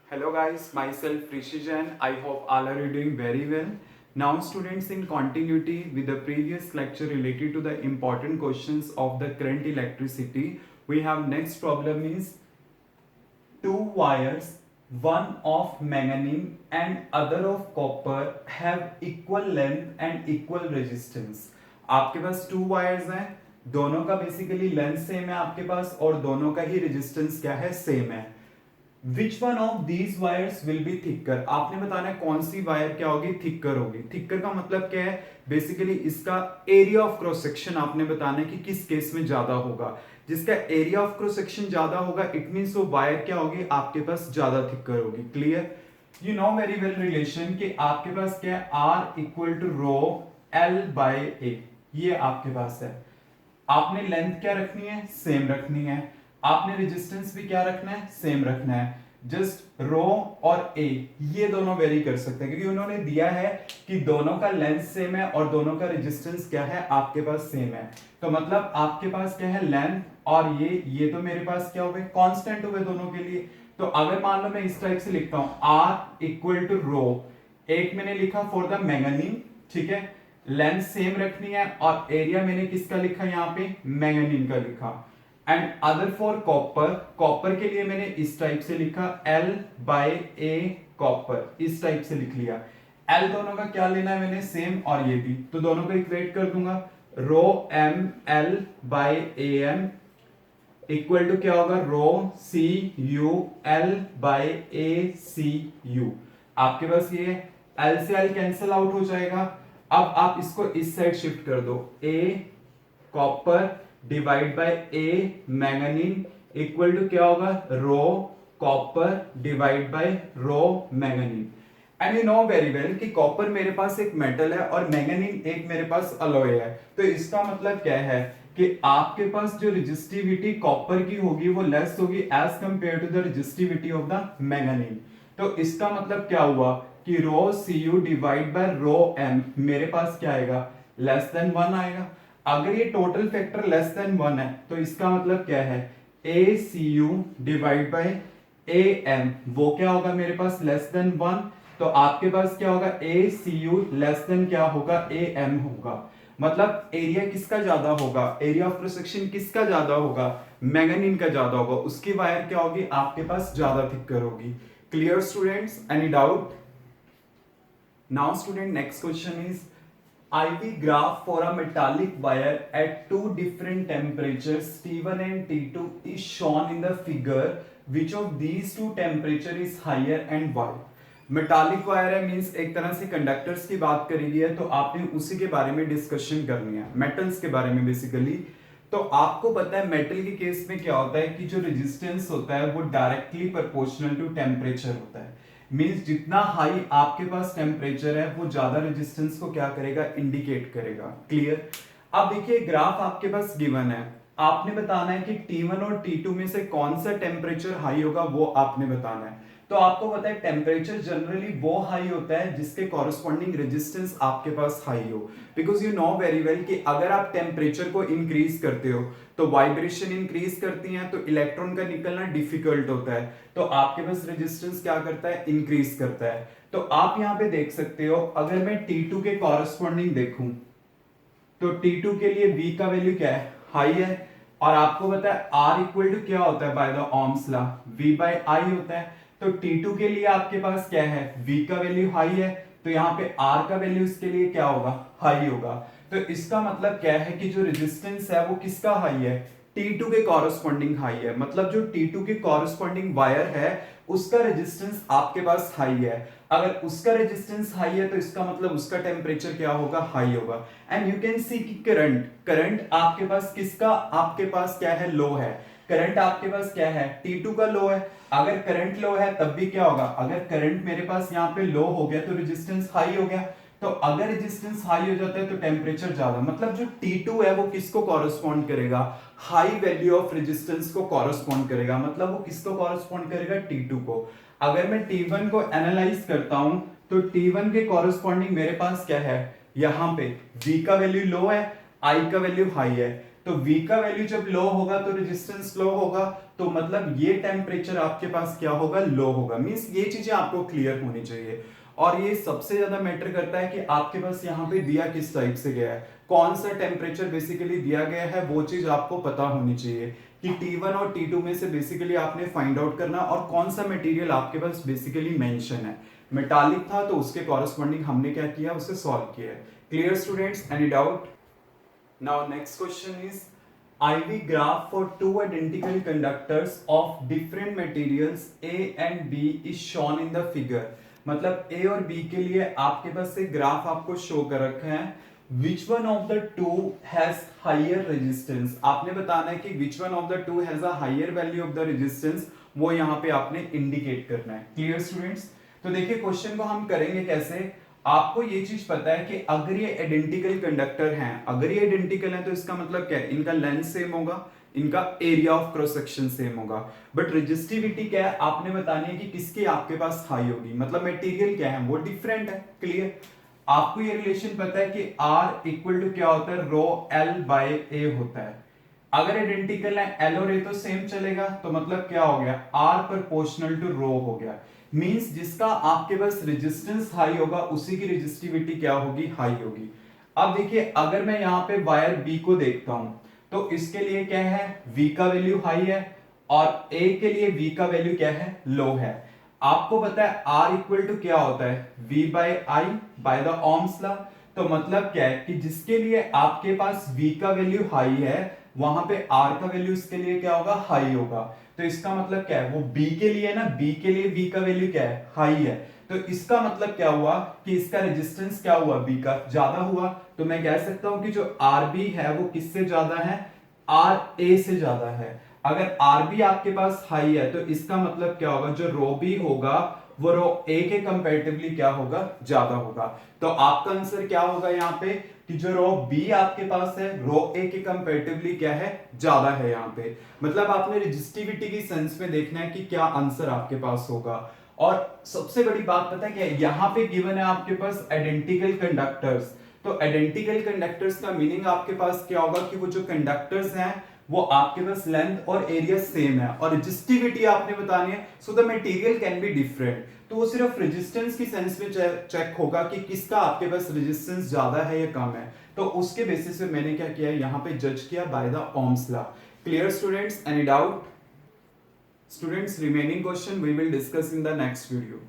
Hello guys, myself Rishi Jain. I hope all are you doing very well. Now students, in continuity with the previous lecture related to the important questions of the current electricity, we have next problem is two wires, one of manganese and other of copper have equal length and equal resistance. आपके पास to wires हैं, दोनों का basically length same है आपके पास और दोनों का ही resistance क्या है, सेम है. Which one of these wires will be thicker. आपने बताना है कौन सी वायर क्या होगी, थिकर होगी. थिकर का मतलब क्या है, बेसिकली इसका एरिया ऑफ क्रॉस सेक्शन आपने बताना है कि किस केस में ज्यादा होगा. जिसका एरिया ऑफ क्रॉस सेक्शन ज्यादा होगा इट मींस वो वायर क्या होगी, आपके पास ज्यादा थिकर होगी. Clear. You know very well relation कि आपके पास क्या है, R equal to rho L by A. ये आपके पास है. आपने लेंथ क्या रखनी है, सेम रखनी है. आपने रेजिस्टेंस भी क्या रखना है, सेम रखना है. जस्ट रो और ए ये दोनों वेरी कर सकते हैं क्योंकि उन्होंने दिया है कि दोनों का लेंथ सेम है और दोनों का रेजिस्टेंस क्या है, आपके पास सेम है. तो मतलब आपके पास क्या है, लेंथ और ये तो मेरे पास क्या हो गए, कांस्टेंट हुए दोनों के लिए. तो अगर मान लो मैं इस टाइप से लिखता हूं, आर इक्वल टू रो, एक मैंने लिखा फॉर द मैंगनीज, ठीक है, लेंथ सेम रखनी है और एरिया मैंने किसका लिखा, यहाँ पे मैंगनीज का लिखा. And other for copper, copper के लिए मैंने इस टाइप से लिखा L बाय ए कॉपर, इस टाइप से लिख लिया. L दोनों का क्या लेना है मैंने, सेम, और ये भी, तो दोनों को इक्वेट कर दूंगा. Rho M L by A M equal to क्या होगा, rho C U L by A C U. आपके पास ये L से L कैंसिल आउट हो जाएगा. अब आप इसको इस साइड शिफ्ट कर दो, A copper divide by A manganese equal to क्या होगा, rho copper divide by rho manganese. And you know very well कि कॉपर मेरे पास एक मेटल है और मैंगनीज एक मेरे पास अलॉय है. तो इसका मतलब क्या है कि आपके पास जो रेजिस्टिविटी कॉपर की होगी वो लेस होगी as compared to the resistivity of the manganese. तो इसका मतलब क्या हुआ कि rho C U divide by rho M मेरे पास क्या आएगा, लेस देन 1 आएगा. अगर ये टोटल फैक्टर लेस देन 1 है तो इसका मतलब क्या है, A C U divide by A M वो क्या होगा मेरे पास, लेस देन 1. तो आपके पास क्या होगा, ए सी यू लेस देन क्या होगा, ए एम होगा. मतलब एरिया किसका ज्यादा होगा, एरिया ऑफ क्रॉस सेक्शन किसका ज्यादा होगा, मैंगनीज का ज्यादा होगा. उसकी वायर क्या होगी, आपके पास ज्यादा थिकर होगी. Clear students, any doubt? Now student next question is IV graph for a metallic wire at two different temperatures T1 and T2 is shown in the figure. Which of these two temperature is higher and why? Metallic wire है means एक तरह से conductors की बात करी गई है, तो आपने उसी के बारे में डिस्कशन करनी है, मेटल्स के बारे में बेसिकली. तो आपको पता है मेटल के केस में क्या होता है कि जो रेजिस्टेंस होता है वो डायरेक्टली प्रोपोर्शनल टू टेम्परेचर होता है. मींस जितना हाई आपके पास टेम्परेचर है वो ज्यादा रेजिस्टेंस को क्या करेगा, इंडिकेट करेगा. क्लियर. अब देखिए ग्राफ आपके पास गिवन है, आपने बताना है कि T1 और T2 में से कौन सा टेम्परेचर हाई होगा वो आपने बताना है. तो आपको पता है टेम्परेचर जनरली वो हाई होता है जिसके कॉरेस्पॉन्डिंग रेजिस्टेंस आपके पास हाई हो. Because you know very well कि अगर आप टेम्परेचर को इंक्रीज करते हो तो वाइब्रेशन इंक्रीज करती हैं तो इलेक्ट्रॉन का निकलना डिफिकल्ट होता है. तो आपके पास रेजिस्टेंस क्या करता है, इंक्रीज करता है. तो आप यहां पे देख सकते हो, अगर मैं T2 के कॉरेस्पॉन्डिंग देखूं तो T2 के लिए V का वैल्यू क्या है, हाई है. और आपको पता है R इक्वल टू क्या होता है by the Ohm's law, V bye I होता है. तो T2 के लिए आपके पास क्या है, V का वैल्यू हाई है, तो यहाँ पे R का वैल्यू इसके लिए क्या होगा, हाई होगा. तो इसका मतलब क्या है कि जो रेजिस्टेंस है वो किसका हाई है, T2 के कॉरेस्पॉन्डिंग हाई है. मतलब जो T2 के कॉरेस्पॉन्डिंग वायर है उसका रेजिस्टेंस आपके पास हाई है. अगर उसका रेजिस्टेंस हाई है तो इसका मतलब उसका टेम्परेचर क्या होगा, हाई होगा. एंड यू कैन सी कि करंट करंट आपके पास किसका, आपके पास क्या है, लो है. करंट आपके पास क्या है, T2 का लो है. अगर करंट लो है तब भी क्या होगा, अगर करंट मेरे पास यहाँ पे लो हो गया तो रेजिस्टेंस हाई हो गया. तो अगर रेजिस्टेंस हाई हो जाता है तो टेम्परेचर ज्यादा. मतलब जो T2 है वो किसको कॉरेस्पॉन्ड करेगा, हाई वैल्यू ऑफ रेजिस्टेंस को कॉरेस्पॉन्ड करेगा. मतलब वो किसको कॉरेस्पॉन्ड करेगा, T2 को. अगर मैं T1 को एनालाइज करता हूं तो T1 के कॉरेस्पॉन्डिंग मेरे पास क्या है, यहां पे V का वैल्यू लो है, I का वैल्यू हाई है. तो V का वैल्यू जब लो होगा तो रेजिस्टेंस लो होगा, तो मतलब ये टेम्परेचर आपके पास क्या होगा, लो होगा। मींस ये चीजें आपको क्लियर होनी चाहिए। और ये सबसे ज्यादा मैटर करता है कि आपके पास यहाँ पे दिया किस टाइप से गया है, कौन सा टेम्परेचर बेसिकली दिया गया है, वो चीज आपको पता होनी चाहिए कि T1 और T2 में से बेसिकली आपने फाइंड आउट करना और कौन सा मटेरियल आपके पास बेसिकली मेंशन है। मेटालिक था तो उसके कॉरेस्पॉन्डिंग हमने क्या किया, उसे सॉल्व किया है। Clear students, any doubt? Now next question is IV graph for two identical conductors of different materials A and B is shown in the figure। मतलब A और B के लिए आपके पास एक ग्राफ आपको शो कर रखा है। Which one of the two has higher resistance? आपने बताना है कि which one of the two has a higher value of the resistance, वो यहाँ पे आपने इंडिकेट करना है। Clear students? तो देखिए क्वेश्चन को हम करेंगे कैसे। आपको ये चीज पता है कि अगर ये आइडेंटिकल कंडक्टर हैं, अगर ये आइडेंटिकल है तो इसका मतलब क्या है, इनका लेंथ सेम होगा, इनका area of cross section same होगा। बट रेजिस्टिविटी क्या है, आपने बतानी है कि किसकी आपके पास हाई होगी, मतलब मटेरियल क्या है वो डिफरेंट है। क्लियर? आपको ये रिलेशन पता है कि R इक्वल टू क्या होता है, रो L बाय A होता है। अगर आइडेंटिकल है, L और A तो सेम चलेगा, तो मतलब क्या हो गया, R प्रोपोर्शनल टू रो हो गया। मींस जिसका आपके पास रेजिस्टेंस हाई होगा उसी की रेजिस्टिविटी क्या होगी, हाई होगी। अब देखिए अगर मैं यहाँ पे वायर B को देखता हूं तो इसके लिए क्या है, V का वैल्यू हाई है और A के लिए V का वैल्यू क्या है, लो है। आपको पता है R इक्वल टू क्या होता है, V bye I by the Ohm's law. तो मतलब क्या है कि जिसके लिए आपके पास V का वैल्यू हाई है वहां पे R का वैल्यू इसके लिए क्या होगा, हाई होगा। तो इसका मतलब क्या है, वो B के लिए ना, B के लिए V का वैल्यू क्या है, हाई है। तो इसका मतलब क्या हुआ कि इसका रेजिस्टेंस क्या हुआ, B का ज्यादा हुआ। तो मैं कह सकता हूं कि जो RB है वो किससे ज्यादा है, RA से ज्यादा है। अगर RB आपके पास हाई है तो इसका मतलब क्या होगा, जो रो B होगा वो रो A के कंपैरेटिवली क्या होगा, ज्यादा होगा। तो आपका आंसर क्या होगा यहाँ पे कि जो रो B आपके पास है रो A के कंपैरेटिवली क्या है, ज्यादा है यहाँ पे। मतलब आपने रेजिस्टिविटी की सेंस में देखना है कि क्या आंसर आपके पास होगा। और सबसे बड़ी बात पता है क्या है, यहाँ पे गिवन है आपके पास आइडेंटिकल कंडक्टर्स। तो आइडेंटिकल कंडक्टर्स का मीनिंग आपके पास क्या होगा कि वो जो कंडक्टर्स हैं वो आपके पास लेंथ और एरिया सेम है और रेजिस्टिविटी आपने बतानी है, so the material can be different. तो वो सिर्फ रेजिस्टेंस की सेंस में चेक होगा कि किसका आपके पास रेजिस्टेंस ज्यादा है या कम है। तो उसके बेसिस पे मैंने क्या किया है, यहाँ पे जज किया by the Ohm's law. Clear students, any doubt? Students, remaining question we will discuss in the next video.